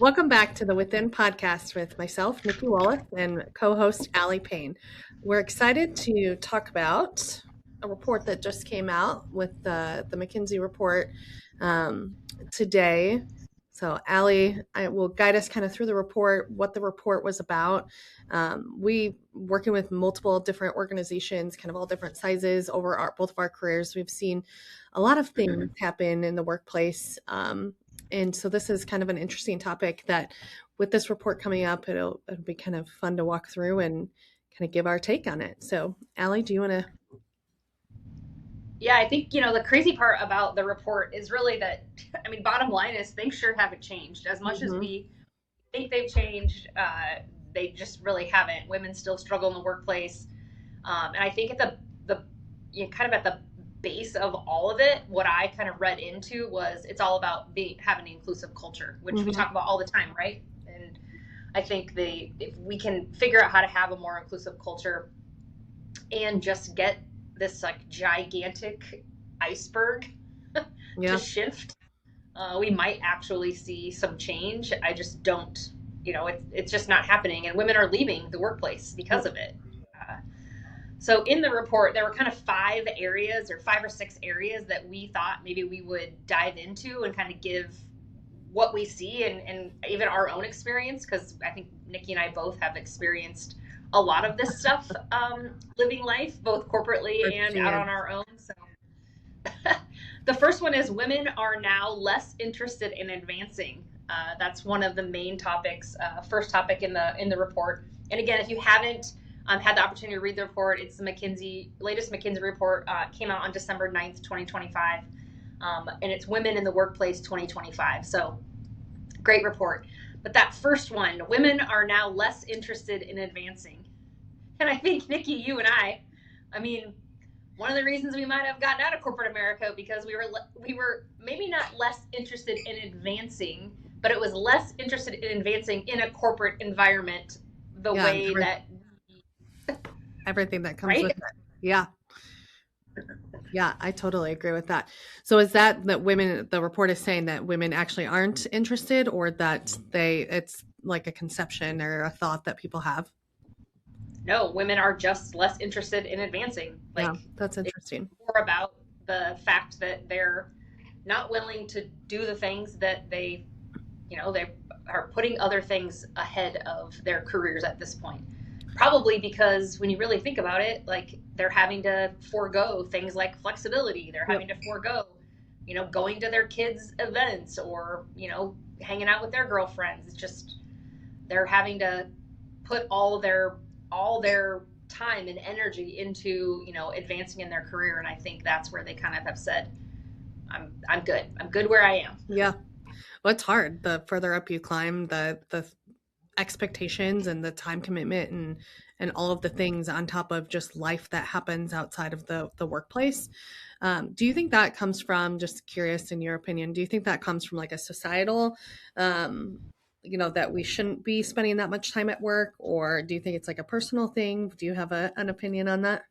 Welcome back to the Within podcast with myself, Nikki, Wallace, and co-host Payne. We're excited to talk about a report that just came out with the McKinsey report today. So will guide us kind of through the report, what the report was about. We working with multiple different organizations, kind of all different sizes over both of our careers. We've seen a lot of things happen in the workplace. And so this is kind of an interesting topic that with this report coming up, it'll be kind of fun to walk through and kind of give our take on it. So Allie, do you want to? Yeah, I think, the crazy part about the report is really that, bottom line is things sure haven't changed. As much as Mm-hmm. we think they've changed, they just really haven't. Women still struggle in the workplace. And I think at kind of at the base of all of it, what I kind of read into was it's all about having an inclusive culture, which we Mm-hmm. talk about all the time, right? And I think if we can figure out how to have a more inclusive culture and just get this like gigantic iceberg to Yeah. shift, we might actually see some change. I just don't, it's just not happening, and women are leaving the workplace because Yep. of it. Uh, so in the report, there were kind of 5 areas or 5 or 6 areas that we thought maybe we would dive into and kind of give what we see and even our own experience, because I think Nikki and I both have experienced a lot of this stuff, living life both corporately and out Firsthand. on our own. So the first one is women are now less interested in advancing. That's one of the main topics, first topic in the report. And again, if you haven't had the opportunity to read the report, it's the latest McKinsey report, came out on December 9th, 2025. And it's Women in the Workplace 2025. So great report. But that first one, women are now less interested in advancing. And I think, Nikki, you and I mean, one of the reasons we might have gotten out of corporate America because we were maybe not less interested in advancing, but it was less interested in advancing in a corporate environment the Yeah. way that, Everything that comes with right? it. Yeah. Yeah. I totally agree with that. So is that women, the report is saying that women actually aren't interested, or that it's like a conception or a thought that people have? No, women are just less interested in advancing. Yeah. Like, That's it's interesting. more about the fact that they're not willing to do the things that they are putting other things ahead of their careers at this point. Probably because when you really think about it, like they're having to forego things like flexibility. They're Yep. having to forego, going to their kids' events or, hanging out with their girlfriends. It's just they're having to put all their time and energy into, advancing in their career. And I think that's where they kind of have said, I'm good. I'm good where I am. Yeah. Well, it's hard. The further up you climb, the expectations and the time commitment and all of the things on top of just life that happens outside of the workplace. Do you think that comes from, just curious in your opinion, do you think that comes from like a societal, um, that we shouldn't be spending that much time at work, or do you think it's like a personal thing? Do you have an opinion on that?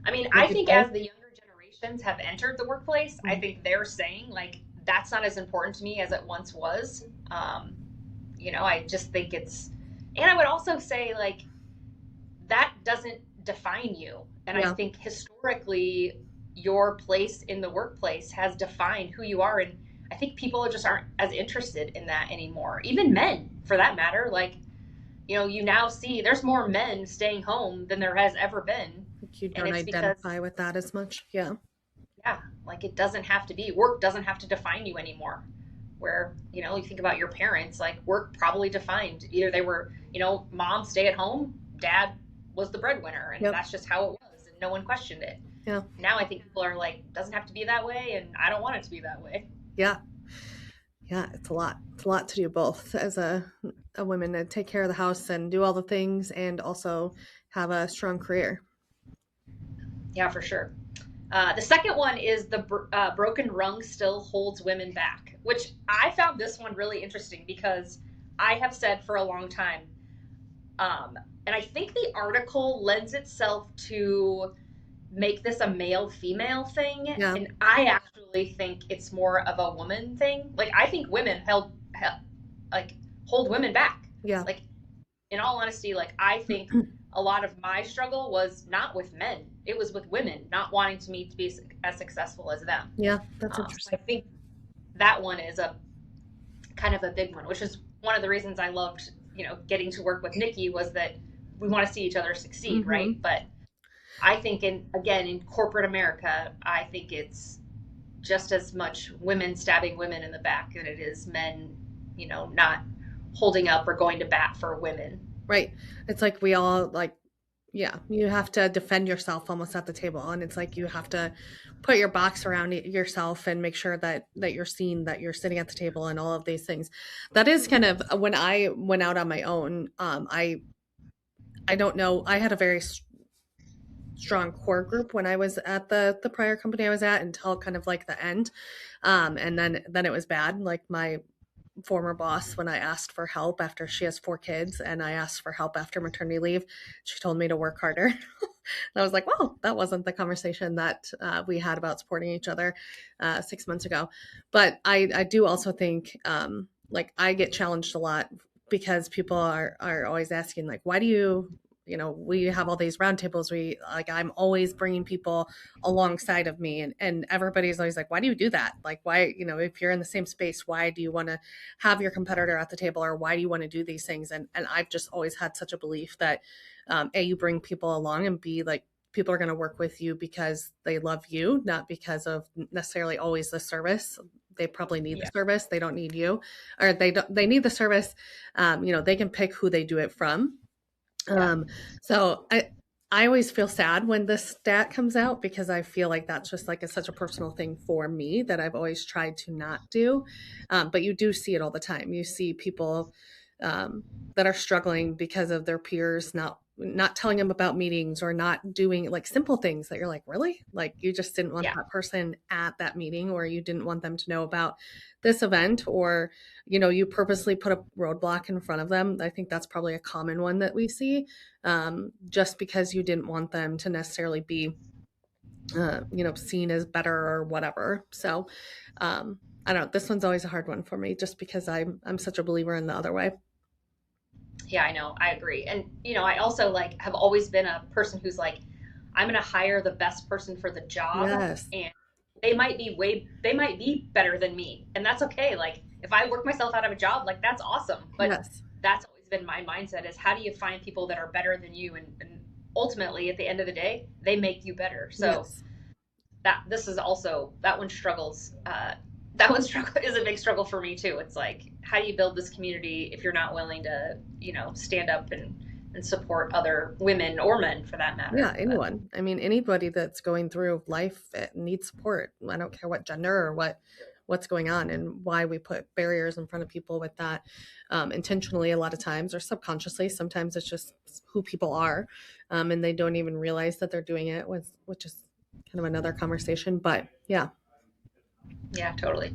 I Maybe think both. as the younger generations have entered the workplace, I Mhm. think they're saying, like, that's not as important to me as it once was. I just think and I would also say, like, that doesn't define you. And I Yeah. think historically, your place in the workplace has defined who you are. And I think people just aren't as interested in that anymore. Even men, for that matter. Like, you now see there's more men staying home than there has ever been. You And don't it's because, identify with that as much. Yeah. yeah, like it doesn't have to be, work doesn't have to define you anymore. Where, you think about your parents, like work probably defined either they were, mom stay at home, dad was the breadwinner, and Yep. that's just how it was, and no one questioned it. Yeah. Now I think people are like, doesn't have to be that way, and I don't want it to be that way. Yeah. Yeah, it's a lot. It's a lot to do both as a woman, to take care of the house and do all the things and also have a strong career. Yeah, for sure. The second one is the broken rung still holds women back, which I found this one really interesting because I have said for a long time, and I think the article lends itself to make this a male female thing, Yeah. and I actually think it's more of a woman thing. Like, I think women like hold women back. Yeah. Like, in all honesty, like I think a lot of my struggle was not with men, it was with women not wanting to me to be as successful as them. Yeah, that's So I interesting. think that one is a kind of a big one, which is one of the reasons I loved, getting to work with Nikki, was that we want to see each other succeed, Mm-hmm. right? But I think in corporate America, I think it's just as much women stabbing women in the back than it is men, not holding up or going to bat for women. Right. It's like we all like, yeah, you have to defend yourself almost at the table. And it's like you have to put your box around yourself and make sure that you're seen, that you're sitting at the table and all of these things. That is kind of when I went out on my own, I don't know, I had a very strong core group when I was at the prior company I was at until kind of like the end. And then it was bad. Like my former boss, when I asked for help after she has 4 kids and I asked for help after maternity leave, she told me to work harder. And I was like, well, that wasn't the conversation that we had about supporting each other 6 months ago. But I do also think like I get challenged a lot because people are always asking like, why do we have all these roundtables. I'm always bringing people alongside of me, and everybody's always like, why do you do that? Like, why, if you're in the same space, why do you want to have your competitor at the table, or why do you want to do these things? And I've just always had such a belief that A, you bring people along, and B, like, people are going to work with you because they love you, not because of necessarily always the service. They probably need the Yeah. service. They don't need you, or they need the service. They can pick who they do it from. Yeah. So I always feel sad when this stat comes out because I feel like that's just like such a personal thing for me that I've always tried to not do. But you do see it all the time. You see people that are struggling because of their peers not telling them about meetings or not doing like simple things that you're like, really? Like you just didn't want Yeah. that person at that meeting, or you didn't want them to know about this event, or you purposely put a roadblock in front of them. I think that's probably a common one that we see, just because you didn't want them to necessarily be, seen as better or whatever. So, I don't know. This one's always a hard one for me, just because I'm such a believer in the other way. Yeah, I know. I agree. And, I also like have always been a person who's like, I'm going to hire the best person for the job, Yes. and they might be better than me. And that's okay. Like if I work myself out of a job, like that's awesome. But Yes. that's always been my mindset, is how do you find people that are better than you? And ultimately at the end of the day, they make you better. So Yes. this is also, that one struggles. That one struggle is a big struggle for me too. It's like, how do you build this community if you're not willing to, stand up and support other women or men for that matter? Yeah, But anyone. I mean, anybody that's going through life needs support. I don't care what gender or what's going on, and why we put barriers in front of people with that, intentionally a lot of times, or subconsciously. Sometimes it's just who people are, and they don't even realize that they're doing it, which is kind of another conversation. But yeah, yeah, totally.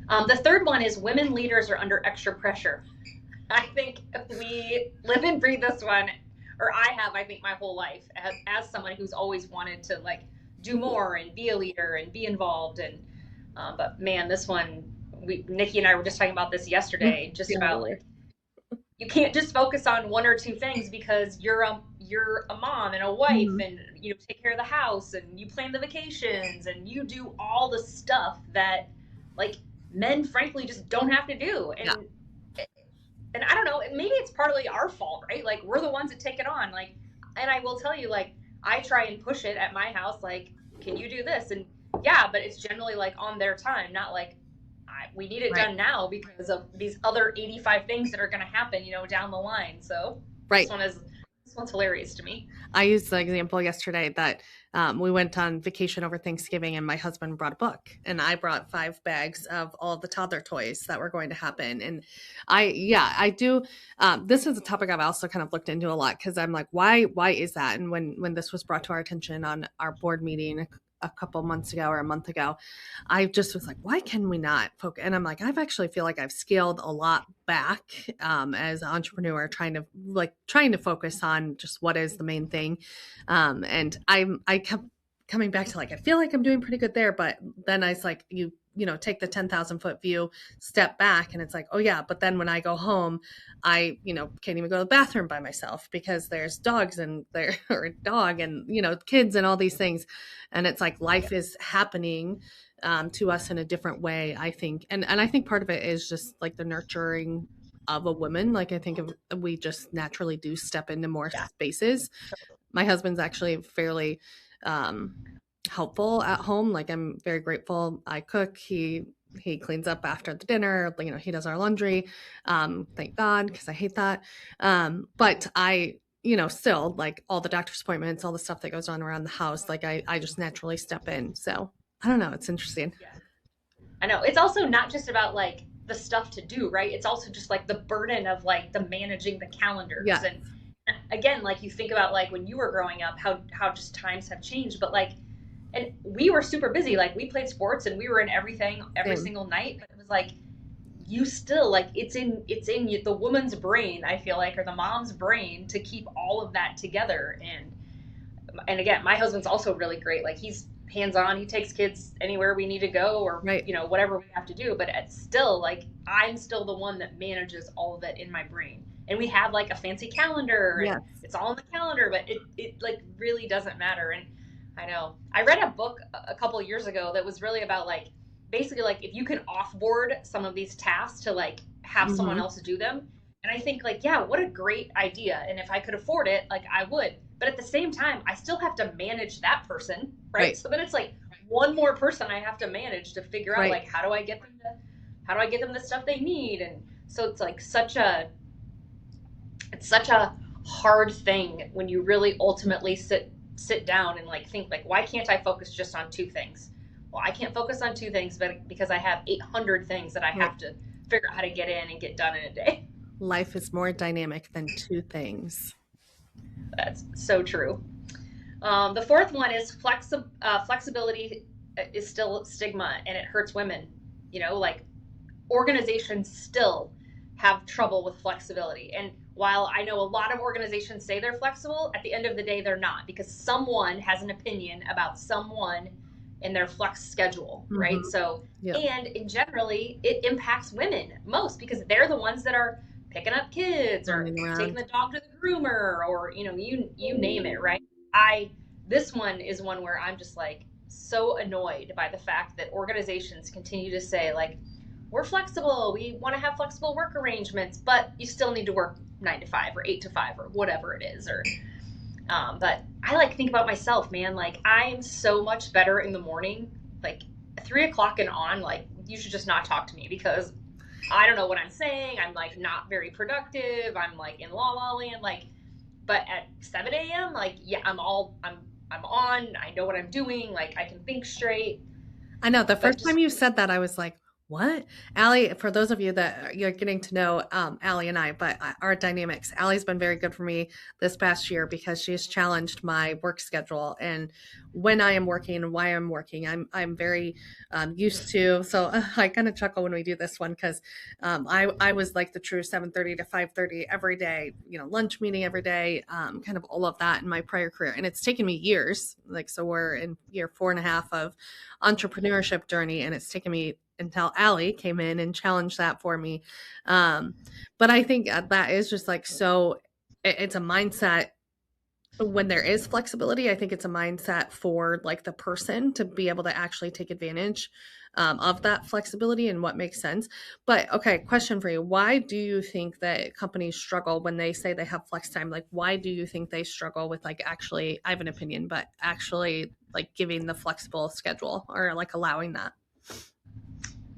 The third one is women leaders are under extra pressure. I think we live and breathe this one, or I think my whole life, as someone who's always wanted to like do more and be a leader and be involved. And but man, this one, Nikki and I were just talking about this yesterday, just yeah, we about were. like, you can't just focus on one or two things because you're a mom and a wife, Mhm. and take care of the house and you plan the vacations and you do all the stuff that like men frankly just don't have to do. Yeah, And I don't know, maybe it's partly our fault, right? Like we're the ones that take it on. Like, and I will tell you, like, I try and push it at my house, like, can you do this? And yeah, but it's generally like on their time, not like we need it right, done now because of these other 85 things that are going to happen, down the line. So right. this one's hilarious to me. I used the example yesterday that we went on vacation over Thanksgiving, and my husband brought a book, and I brought 5 bags of all the toddler toys that were going to happen. And I do. This is a topic I've also kind of looked into a lot, because I'm like, why is that? And when this was brought to our attention on our board meeting a couple months ago or a month ago, I just was like, why can we not focus? And I'm like, I've actually feel like I've scaled a lot back, as an entrepreneur, trying to focus on just what is the main thing. And I kept coming back to like, I feel like I'm doing pretty good there, but then I was like, take the 10,000 foot view, step back, and it's like, oh yeah, but then when I go home, I, can't even go to the bathroom by myself because there's dogs and there or a dog and, kids and all these things. And it's like life is happening to us in a different way, I think. And I think part of it is just like the nurturing of a woman. Like I think we just naturally do step into more Yeah. spaces. My husband's actually fairly um, helpful at home. Like I'm very grateful. I cook. He cleans up after the dinner. He does our laundry. Thank God, because I hate that. But I, still like all the doctor's appointments, all the stuff that goes on around the house. Like I just naturally step in. So I don't know. It's interesting. Yeah. I know. It's also not just about like the stuff to do, right? It's also just like the burden of like the managing the calendars. Yeah. And again, like you think about like when you were growing up, how just times have changed. But like, and we were super busy. Like we played sports and we were in everything every Same. single night. But it was like you still like it's in the woman's brain, I feel like, or the mom's brain to keep all of that together. And again, my husband's also really great. Like he's hands on. He takes kids anywhere we need to go, or Right. whatever we have to do. But it's still like I'm still the one that manages all of that in my brain. And we have like a fancy calendar, Yeah. and it's all in the calendar, but it like really doesn't matter. And I know I read a book a couple of years ago that was really about like basically like if you can offboard some of these tasks to like have someone Mm-hmm. else do them. And I think like, yeah, what a great idea. And if I could afford it, like I would. But at the same time, I still have to manage that person, right? Right. So then it's like one more person I have to manage to figure out Right. like how do I get them the stuff they need? And so it's like it's such a hard thing when you really ultimately sit down and like think like why can't I focus just on two things? Well, I can't focus on two things but because I have 800 things that I Right. have to figure out how to get in and get done in a day. Life is more dynamic than two things. That's so true. The fourth one is flexibility is still stigma and it hurts women. Like organizations still have trouble with flexibility. And while I know a lot of organizations say they're flexible, at the end of the day, they're not because someone has an opinion about someone in their flex schedule, right? Mm-hmm. So, Yeah. and in generally, it impacts women most because they're the ones that are picking up kids or Running taking around. the dog to the groomer or you name it, right? I This one is one where I'm just like so annoyed by the fact that organizations continue to say like we're flexible, we want to have flexible work arrangements, but you still need to work 9 to 5 or 8 to 5 or whatever it is. Or but I like think about myself, man. Like I'm so much better in the morning, like 3 o'clock and on. Like you should just not talk to me because I don't know what I'm saying. I'm like not very productive. I'm like in la la land. Like, but at 7 a.m., like yeah, I'm on. I know what I'm doing. Like I can think straight. I know the But first time just you said that, I was like, what? Allie, for those of you that you're getting to know Allie and I, but our dynamics, Allie's been very good for me this past year because she's challenged my work schedule and when I am working and why I'm working. I'm very used to, so I kind of chuckle when we do this one because I was like the true 7:30 to 5:30 every day, lunch meeting every day, kind of all of that in my prior career. And it's taken me years, like, so we're in year 4.5 of entrepreneurship journey and it's taken me until Allie came in and challenged that for me. Um, but I think that is just like so it's a mindset when there is flexibility. I think it's a mindset for like the person to be able to actually take advantage of that flexibility and what makes sense. But okay, question for you. Why do you think that companies struggle when they say they have flex time? Like, why do you think they struggle with like actually, I have an opinion, but actually like giving the flexible schedule or like allowing that?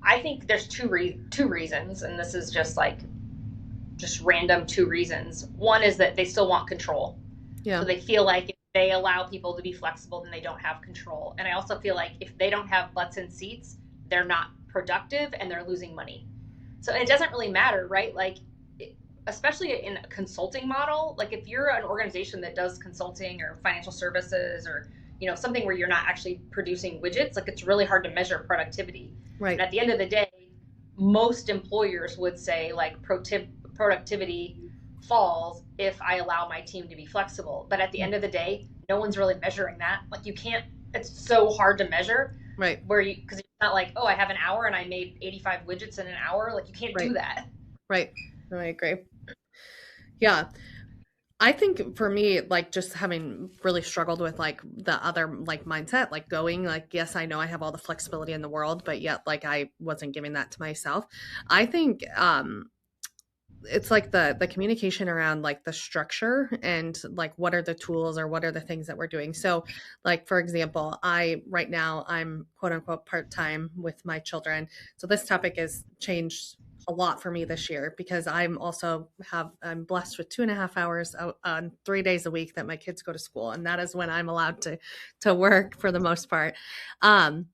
I think there's two reasons, and this is just like just random two reasons. One is that they still want control. So Yeah. they feel like if they allow people to be flexible, then they don't have control. And I also feel like if they don't have butts in seats, they're not productive and they're losing money. So it doesn't really matter, right? Like, especially in a consulting model, like if you're an organization that does consulting or financial services or something where you're not actually producing widgets, like it's really hard to measure productivity. And Right. at the end of the day, most employers would say like productivity falls if I allow my team to be flexible. But at the end of the day, no one's really measuring that. Like you can't, it's so hard to measure. Right. where you, because it's not like, oh, I have an hour and I made 85 widgets in an hour. Like you can't do Right. that. Right. No, I agree. Yeah. I think for me, like just having really struggled with like the other like mindset, like going like, yes, I know I have all the flexibility in the world, but yet like I wasn't giving that to myself. I think it's like the communication around like the structure and like what are the tools or what are the things that we're doing. So like for example, I right now I'm quote unquote part-time with my children, so this topic has changed a lot for me this year because I'm blessed with 2.5 hours on 3 days a week that my kids go to school, and that is when I'm allowed to work for the most part. um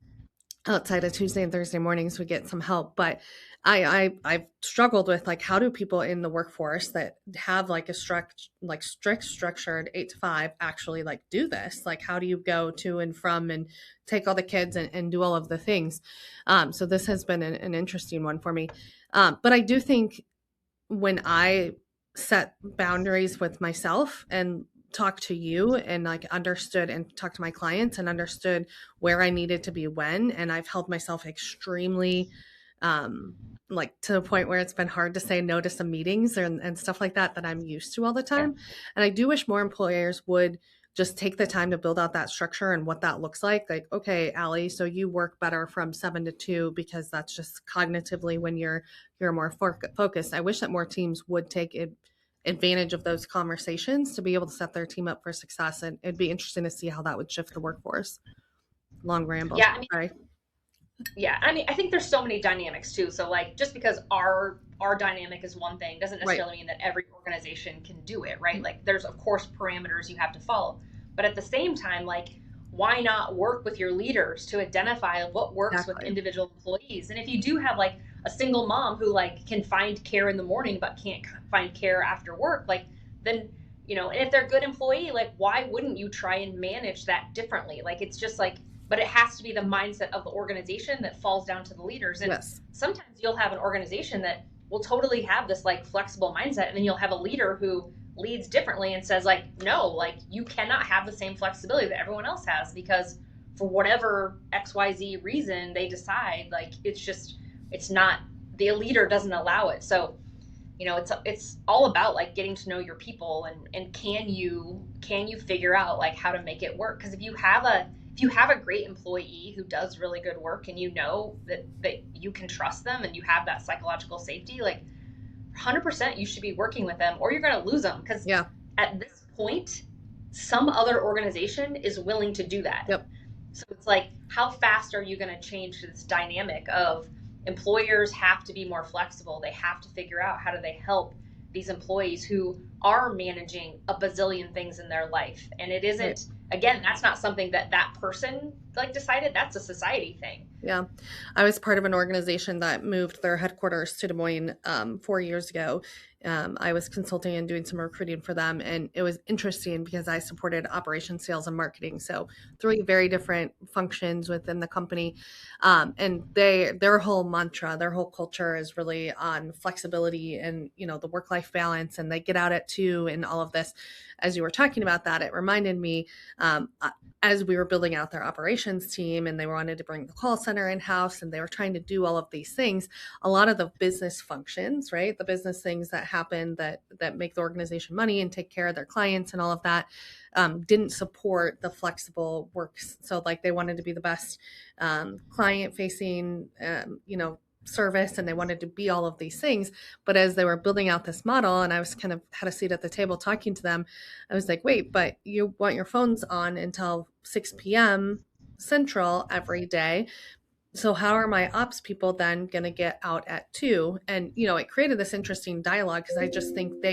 Outside of Tuesday and Thursday mornings, we get some help. But I've struggled with like how do people in the workforce that have like a strict structured 8 to 5 actually like do this? Like how do you go to and from and take all the kids and do all of the things? So this has been an interesting one for me. But I do think when I set boundaries with myself and talked to you and like understood and talked to my clients and understood where I needed to be when, and I've held myself extremely um like to the point where it's been hard to say no to some meetings and stuff like that that I'm used to all the Yeah. time. And I do wish more employers would just take the time to build out that structure and what that looks like. Like, okay, Allie, so you work better from 7 to 2 because that's just cognitively when you're more focused. I wish that more teams would take advantage of those conversations to be able to set their team up for success. And it'd be interesting to see how that would shift the workforce. Long ramble. Yeah. I mean, Sorry. yeah. I mean, I think there's so many dynamics too. So like, just because our dynamic is one thing doesn't Right. necessarily mean that every organization can do it, right? Like, there's of course parameters you have to follow, but at the same time, like, why not work with your leaders to identify what works with Exactly. individual employees? And if you do have like a single mom who like can find care in the morning but can't find care after work, like then, and if they're a good employee, like why wouldn't you try and manage that differently? Like it's just like, but it has to be the mindset of the organization that falls down to the leaders. And Yes. sometimes you'll have an organization that will totally have this like flexible mindset, and then you'll have a leader who leads differently and says like, no, like you cannot have the same flexibility that everyone else has because for whatever XYZ reason they decide, like it's not, the leader doesn't allow it. So it's all about like getting to know your people, and can you figure out like how to make it work? Because if you have a great employee who does really good work, and that you can trust them and you have that psychological safety, like 100% you should be working with them, or you're going to lose them. Because Yeah. at this point, some other organization is willing to do that. Yep. So it's like, how fast are you going to change this dynamic of employers have to be more flexible? They have to figure out how do they help these employees who are managing a bazillion things in their life. And it Right. isn't, again, that's not something that person like decided. That's a society thing. Yeah. I was part of an organization that moved their headquarters to Des Moines 4 years ago. I was consulting and doing some recruiting for them. And it was interesting because I supported operations, sales, and marketing. So three very different functions within the company. And their whole mantra, their whole culture is really on flexibility and, the work-life balance. And they get out at 2 and all of this. As you were talking about that, it reminded me as we were building out their operations team and they wanted to bring the call center in house and they were trying to do all of these things, a lot of the business functions, right? The business things that happen that make the organization money and take care of their clients and all of that didn't support the flexible works. So like they wanted to be the best client facing, service, and they wanted to be all of these things. But as they were building out this model and I was kind of had a seat at the table talking to them, I was like, wait, but you want your phones on until 6 p.m. Central every day. So how are my ops people then going to get out at 2? And, it created this interesting dialogue because I just think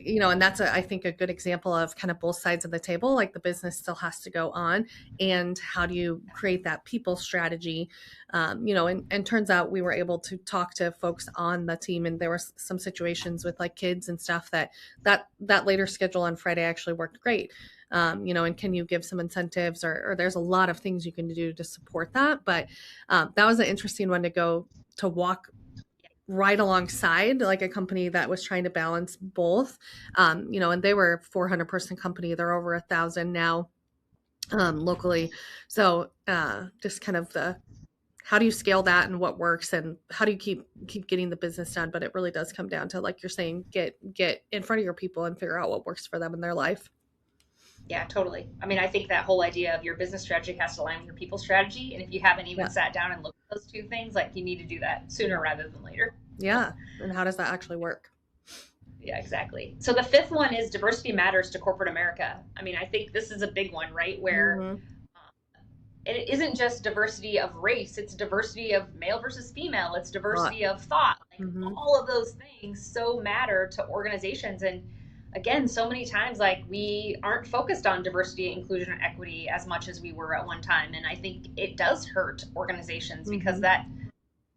and that's I think a good example of kind of both sides of the table. Like the business still has to go on, and how do you create that people strategy? And turns out we were able to talk to folks on the team, and there were some situations with like kids and stuff that later schedule on Friday actually worked great. And can you give some incentives, or there's a lot of things you can do to support that. But that was an interesting one to go to walk right alongside like a company that was trying to balance both. And they were a 400 person company. They're over 1,000 now. locally. So just kind of the how do you scale that and what works and how do you keep getting the business done? But it really does come down to, like you're saying, get in front of your people and figure out what works for them in their life. Yeah, totally. I mean, I think that whole idea of your business strategy has to align with your people strategy. And if you haven't even Yeah. sat down and looked at those two things, like you need to do that sooner rather than later. Yeah. And how does that actually work? Yeah, exactly. So the fifth one is diversity matters to corporate America. I mean, I think this is a big one, right? Where Mm-hmm. it isn't just diversity of race, it's diversity of male versus female, it's Thought. diversity of thought. Like Mm-hmm. all of those things so matter to organizations. And again, so many times, like we aren't focused on diversity, inclusion, and equity as much as we were at one time. And I think it does hurt organizations because Mm-hmm. that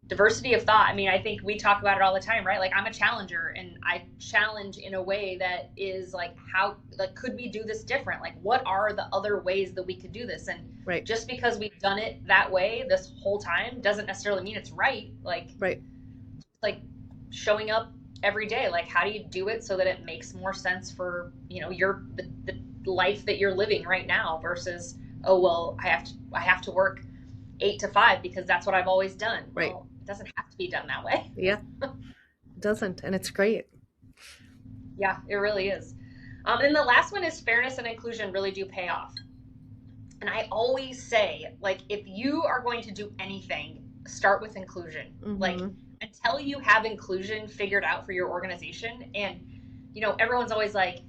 diversity of thought. I mean, I think we talk about it all the time, right? Like I'm a challenger and I challenge in a way that is like, how, like, could we do this different? Like, what are the other ways that we could do this? And Right. just because we've done it that way this whole time doesn't necessarily mean it's right. Right. Like showing up every day. Like, how do you do it so that it makes more sense for, the life that you're living right now versus, oh, well, I have to work 8 to 5 because that's what I've always done. Right. Well, it doesn't have to be done that way. Yeah. It doesn't. And it's great. Yeah, it really is. And the last one is fairness and inclusion really do pay off. And I always say, like, if you are going to do anything, start with inclusion. Like, Mm-hmm. until you have inclusion figured out for your organization, and, everyone's always like,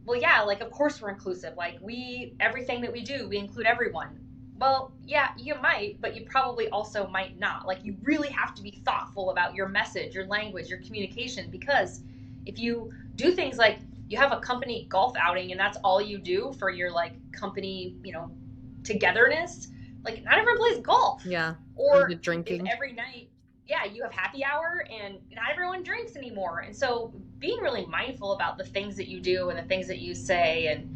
well, yeah, like, of course we're inclusive. Like, everything that we do, we include everyone. Well, yeah, you might, but you probably also might not. Like, you really have to be thoughtful about your message, your language, your communication, because if you do things like you have a company golf outing and that's all you do for your like company, togetherness, like not everyone plays golf. Yeah. Or the Or if drinking. every night, yeah, you have happy hour and not everyone drinks anymore. And so being really mindful about the things that you do and the things that you say, and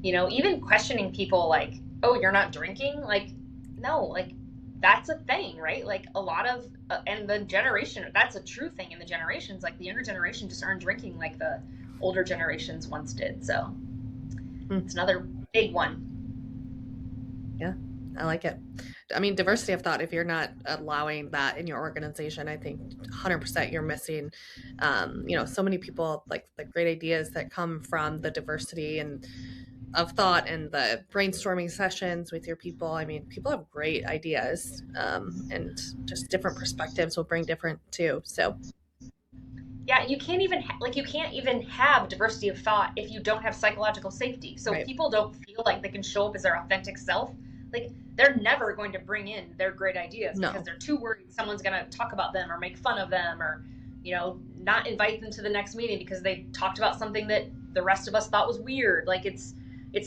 even questioning people like, oh, you're not drinking, like, no, like that's a thing, right? Like a lot of and the generation, that's a true thing in the generations, like the younger generation just aren't drinking like the older generations once did. So Mm. it's another big one. Yeah. I like it. I mean, diversity of thought, if you're not allowing that in your organization, I think 100% you're missing, so many people, like the great ideas that come from the diversity and of thought and the brainstorming sessions with your people. I mean, people have great ideas, and just different perspectives will bring different too. So, Yeah, you can't even you can't even have diversity of thought if you don't have psychological safety. So if right. people don't feel like they can show up as their authentic self, like they're never going to bring in their great ideas because No. they're too worried someone's going to talk about them or make fun of them, or not invite them to the next meeting because they talked about something that the rest of us thought was weird. Like it's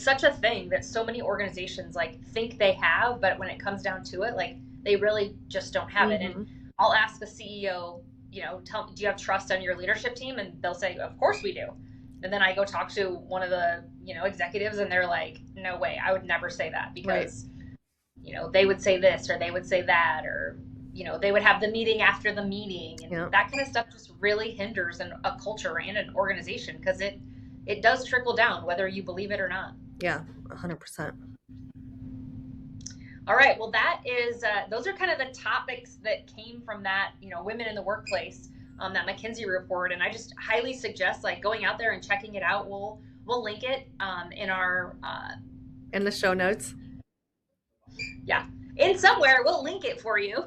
such a thing that so many organizations like think they have, but when it comes down to it, like they really just don't have it. And Mm-hmm. I'll ask the CEO, tell me, do you have trust on your leadership team? And they'll say, of course we do. And then I go talk to one of the, executives, and they're like, no way, I would never say that Right. because, they would say this or they would say that, or, they would have the meeting after the meeting, and Yeah. that kind of stuff just really hinders a culture and an organization because it does trickle down whether you believe it or not. Yeah. 100%. All right. Well, that is those are kind of the topics that came from that, women in the workplace, that McKinsey report, and I just highly suggest like going out there and checking it out. We'll link it in our In the show notes. yeah, in somewhere. We'll link it for you.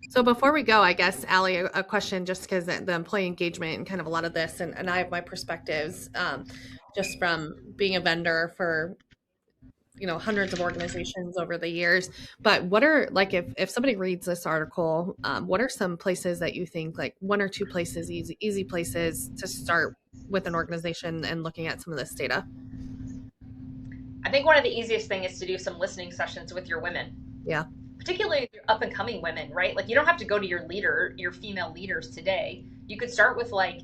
So before we go, I guess, Allie, a question, just because the employee engagement and kind of a lot of this, and I have my perspectives, just from being a vendor for hundreds of organizations over the years. But what are, like, if somebody reads this article, what are some places that you think, like one or two places, easy places to start with an organization and looking at some of this data? I think one of the easiest thing is to do some listening sessions with your women, Yeah. particularly your up and coming women, right? Like you don't have to go to your female leaders today. You could start with like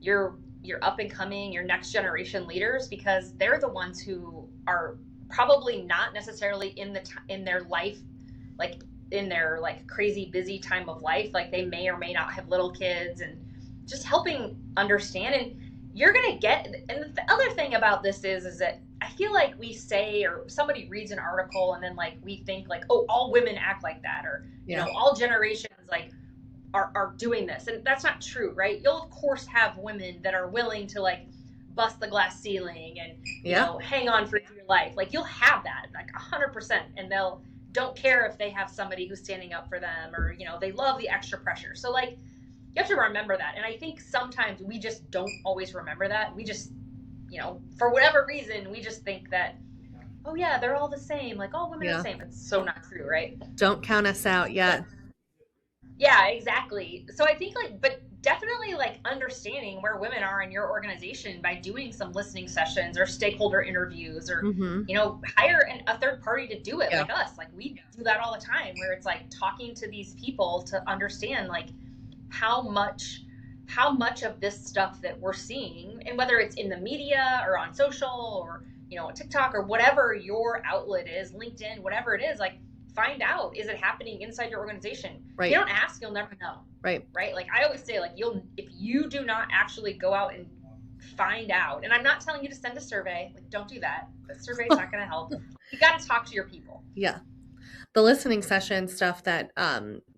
your up and coming, your next generation leaders, because they're the ones who are probably not necessarily in their life, like in their like crazy busy time of life. Like they may or may not have little kids, and just helping understand. And you're gonna get. And the other thing about this is that I feel like we say, or somebody reads an article and then like we think like, oh, all women act like that, or Yeah. all generations like are doing this, and that's not true, right? You'll of course have women that are willing to like bust the glass ceiling and Yeah. hang on for dear life. Like you'll have that like 100%, and they'll don't care if they have somebody who's standing up for them, or they love the extra pressure. So like you have to remember that, and I think sometimes we just don't always remember that. We just for whatever reason we just think that, oh yeah, they're all the same, like all women are the Yeah. same. It's so not true, right? Don't count us out yet. Yeah, exactly. So I think like, but definitely like understanding where women are in your organization by doing some listening sessions or stakeholder interviews, or Mm-hmm. hire a third party to do it, Yeah. like us. Like we do that all the time, where it's like talking to these people to understand like how much of this stuff that we're seeing, and whether it's in the media or on social, or TikTok, or whatever your outlet is, LinkedIn, whatever it is, like find out, is it happening inside your organization? If Right. you don't ask, you'll never know. Right. Like I always say, like if you do not actually go out and find out, and I'm not telling you to send a survey, like don't do that. The survey's not going to help. You got to talk to your people. Yeah. The listening session stuff that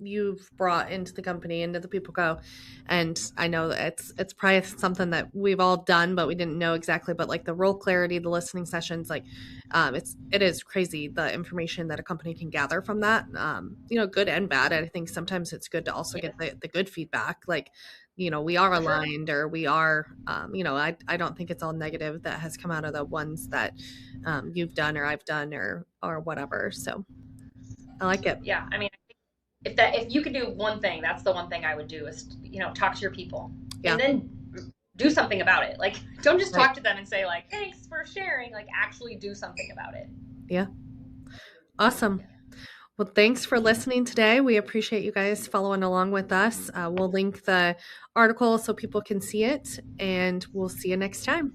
you've brought into the company, into the People Go, and I know that it's probably something that we've all done, but we didn't know exactly. But like the role clarity, the listening sessions, like it is crazy the information that a company can gather from that. Good and bad. And I think sometimes it's good to also get the good feedback, like we are aligned, or we are I don't think it's all negative that has come out of the ones that you've done or I've done or whatever. So I like it. Yeah, I mean, if you could do one thing, that's the one thing I would do, is talk to your people. Yeah. And then do something about it. Like don't just talk to them and say like thanks for sharing, like actually do something about it. Yeah. Awesome. Well, thanks for listening today. We appreciate you guys following along with us. We'll link the article so people can see it, and we'll see you next time.